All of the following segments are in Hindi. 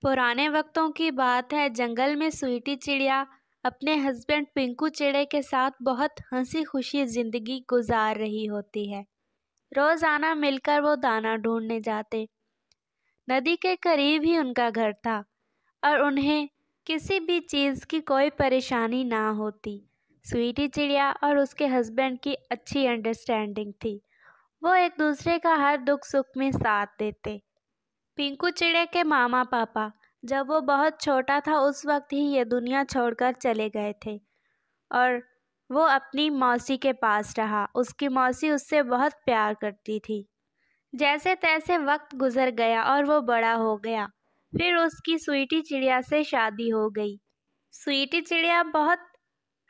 पुराने वक्तों की बात है। जंगल में स्वीटी चिड़िया अपने हस्बैंड पिंकू चिड़े के साथ बहुत हंसी खुशी जिंदगी गुजार रही होती है। रोजाना मिलकर वो दाना ढूंढने जाते। नदी के करीब ही उनका घर था और उन्हें किसी भी चीज की कोई परेशानी ना होती। स्वीटी चिड़िया और उसके हस्बैंड की अच्छी अंडरस्टैंडिंग थी। वो एक दूसरे का हर दुख सुख में साथ देते। पिंकू चिड़े के मामा पापा जब वो बहुत छोटा था उस वक्त ही ये दुनिया छोड़कर चले गए थे और वो अपनी मौसी के पास रहा। उसकी मौसी उससे बहुत प्यार करती थी। जैसे तैसे वक्त गुजर गया और वो बड़ा हो गया। फिर उसकी स्वीटी चिड़िया से शादी हो गई। स्वीटी चिड़िया बहुत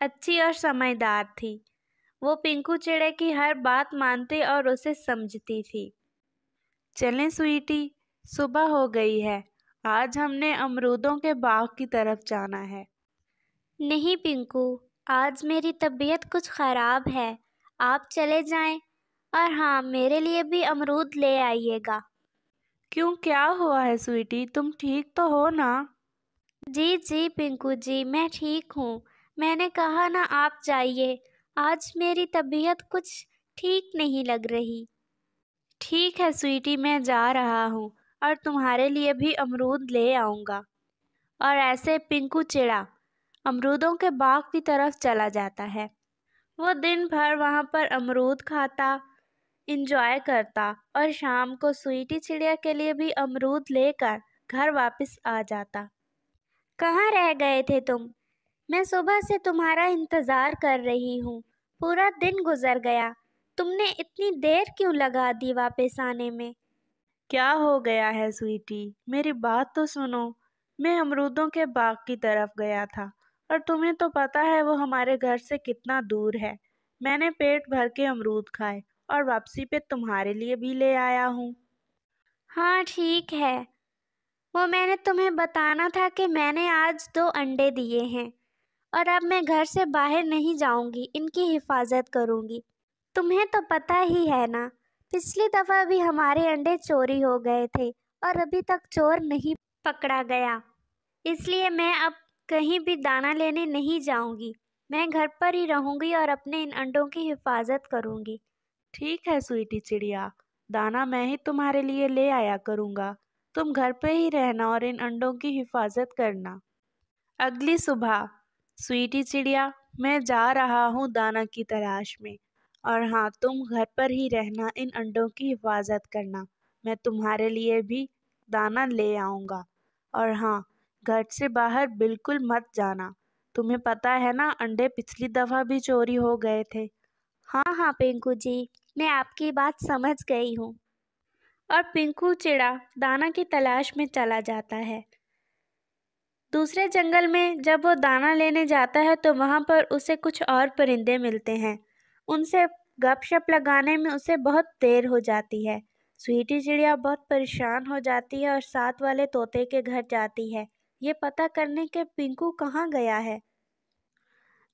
अच्छी और समझदार थी। वो पिंकू चिड़े की हर बात मानती और उसे समझती थी। चलें स्वीटी, सुबह हो गई है। आज हमने अमरूदों के बाग की तरफ जाना है। नहीं पिंकू, आज मेरी तबीयत कुछ ख़राब है। आप चले जाएं और हाँ, मेरे लिए भी अमरूद ले आइएगा। क्यों, क्या हुआ है स्वीटी? तुम ठीक तो हो ना? जी जी पिंकू जी, मैं ठीक हूँ। मैंने कहा ना आप जाइए। आज मेरी तबीयत कुछ ठीक नहीं लग रही। ठीक है स्वीटी, मैं जा रहा हूँ और तुम्हारे लिए भी अमरूद ले आऊँगा। और ऐसे पिंकू चिड़ा अमरूदों के बाग की तरफ चला जाता है। वो दिन भर वहाँ पर अमरूद खाता, इंजॉय करता और शाम को स्वीटी चिड़िया के लिए भी अमरूद लेकर घर वापस आ जाता। कहाँ रह गए थे तुम? मैं सुबह से तुम्हारा इंतज़ार कर रही हूँ। पूरा दिन गुजर गया। तुमने इतनी देर क्यों लगा दी वापस आने में? क्या हो गया है स्वीटी? मेरी बात तो सुनो। मैं अमरूदों के बाग की तरफ गया था और तुम्हें तो पता है वो हमारे घर से कितना दूर है। मैंने पेट भर के अमरूद खाए और वापसी पे तुम्हारे लिए भी ले आया हूँ। हाँ ठीक है। वो मैंने तुम्हें बताना था कि मैंने आज 2 अंडे दिए हैं और अब मैं घर से बाहर नहीं जाऊंगी। इनकी हिफाजत करूंगी। तुम्हें तो पता ही है ना, पिछली दफ़ा भी हमारे अंडे चोरी हो गए थे और अभी तक चोर नहीं पकड़ा गया। इसलिए मैं अब कहीं भी दाना लेने नहीं जाऊंगी। मैं घर पर ही रहूंगी और अपने इन अंडों की हिफाजत करूंगी। ठीक है स्वीटी चिड़िया, दाना मैं ही तुम्हारे लिए ले आया करूँगा। तुम घर पे ही रहना और इन अंडों की हिफाजत करना। अगली सुबह, स्वीटी चिड़िया, मैं जा रहा हूँ दाना की तलाश में। और हाँ, तुम घर पर ही रहना, इन अंडों की हिफाजत करना। मैं तुम्हारे लिए भी दाना ले आऊँगा। और हाँ, घर से बाहर बिल्कुल मत जाना। तुम्हें पता है ना, अंडे पिछली दफ़ा भी चोरी हो गए थे। हाँ हाँ पिंकू जी, मैं आपकी बात समझ गई हूँ। और पिंकू चिड़ा दाना की तलाश में चला जाता है। दूसरे जंगल में जब वो दाना लेने जाता है तो वहाँ पर उसे कुछ और परिंदे मिलते हैं। उनसे गपशप लगाने में उसे बहुत देर हो जाती है। स्वीटी चिड़िया बहुत परेशान हो जाती है और साथ वाले तोते के घर जाती है, ये पता करने के पिंकू कहाँ गया है।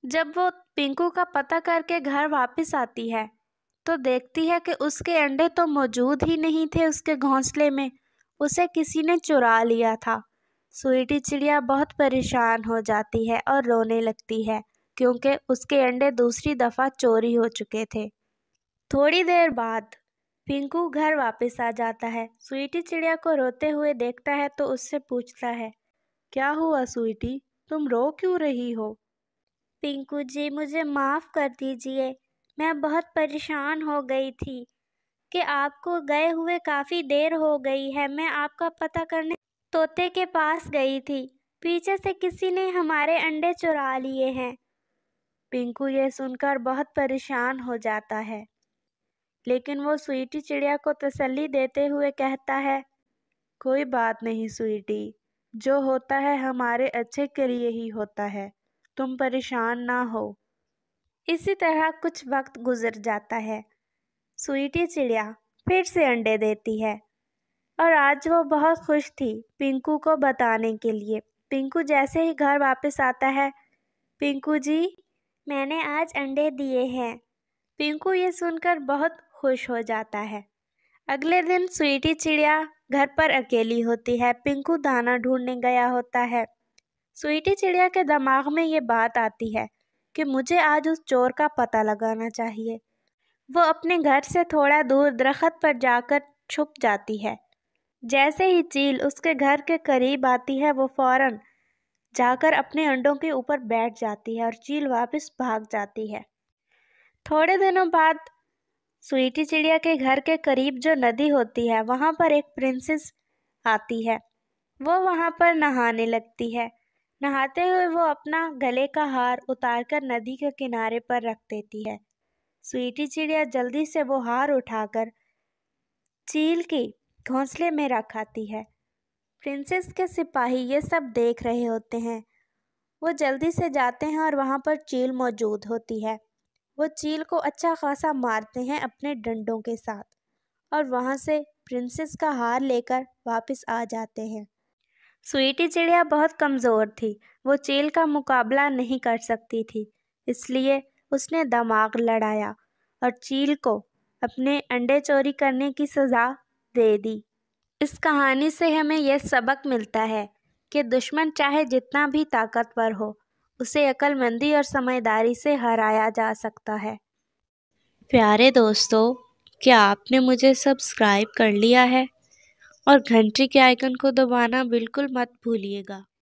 जब वो पिंकू का पता करके घर वापस आती है तो देखती है कि उसके अंडे तो मौजूद ही नहीं थे उसके घोंसले में। उसे किसी ने चुरा लिया था। स्वीटी चिड़िया बहुत परेशान हो जाती है और रोने लगती है क्योंकि उसके अंडे दूसरी दफ़ा चोरी हो चुके थे। थोड़ी देर बाद पिंकू घर वापस आ जाता है। स्वीटी चिड़िया को रोते हुए देखता है तो उससे पूछता है, क्या हुआ स्वीटी, तुम रो क्यों रही हो? पिंकू जी, मुझे माफ़ कर दीजिए। मैं बहुत परेशान हो गई थी कि आपको गए हुए काफ़ी देर हो गई है। मैं आपका पता करने तोते के पास गई थी। पीछे से किसी ने हमारे अंडे चुरा लिए हैं। पिंकू ये सुनकर बहुत परेशान हो जाता है, लेकिन वो स्वीटी चिड़िया को तसल्ली देते हुए कहता है, कोई बात नहीं स्वीटी, जो होता है हमारे अच्छे के लिए ही होता है, तुम परेशान ना हो। इसी तरह कुछ वक्त गुजर जाता है। स्वीटी चिड़िया फिर से अंडे देती है और आज वो बहुत खुश थी पिंकू को बताने के लिए। पिंकू जैसे ही घर वापस आता है, पिंकू जी, मैंने आज अंडे दिए हैं। पिंकू ये सुनकर बहुत खुश हो जाता है। अगले दिन स्वीटी चिड़िया घर पर अकेली होती है। पिंकू दाना ढूंढने गया होता है। स्वीटी चिड़िया के दिमाग में ये बात आती है कि मुझे आज उस चोर का पता लगाना चाहिए। वो अपने घर से थोड़ा दूर दरख्त पर जाकर छुप जाती है। जैसे ही चील उसके घर के करीब आती है, वो फौरन जाकर अपने अंडों के ऊपर बैठ जाती है और चील वापस भाग जाती है। थोड़े दिनों बाद स्वीटी चिड़िया के घर के करीब जो नदी होती है, वहाँ पर एक प्रिंसेस आती है। वो वहाँ पर नहाने लगती है। नहाते हुए वो अपना गले का हार उतारकर नदी के किनारे पर रख देती है। स्वीटी चिड़िया जल्दी से वो हार उठाकर चील के घोंसले में रख आती है। प्रिंसेस के सिपाही ये सब देख रहे होते हैं। वो जल्दी से जाते हैं और वहाँ पर चील मौजूद होती है। वो चील को अच्छा खासा मारते हैं अपने डंडों के साथ और वहाँ से प्रिंसेस का हार लेकर वापस आ जाते हैं। स्वीटी चिड़िया बहुत कमज़ोर थी। वो चील का मुकाबला नहीं कर सकती थी, इसलिए उसने दिमाग लड़ाया और चील को अपने अंडे चोरी करने की सज़ा दे दी। इस कहानी से हमें यह सबक मिलता है कि दुश्मन चाहे जितना भी ताकतवर हो, उसे अक्लमंदी और समझदारी से हराया जा सकता है। प्यारे दोस्तों, क्या आपने मुझे सब्सक्राइब कर लिया है? और घंटी के आइकन को दबाना बिल्कुल मत भूलिएगा।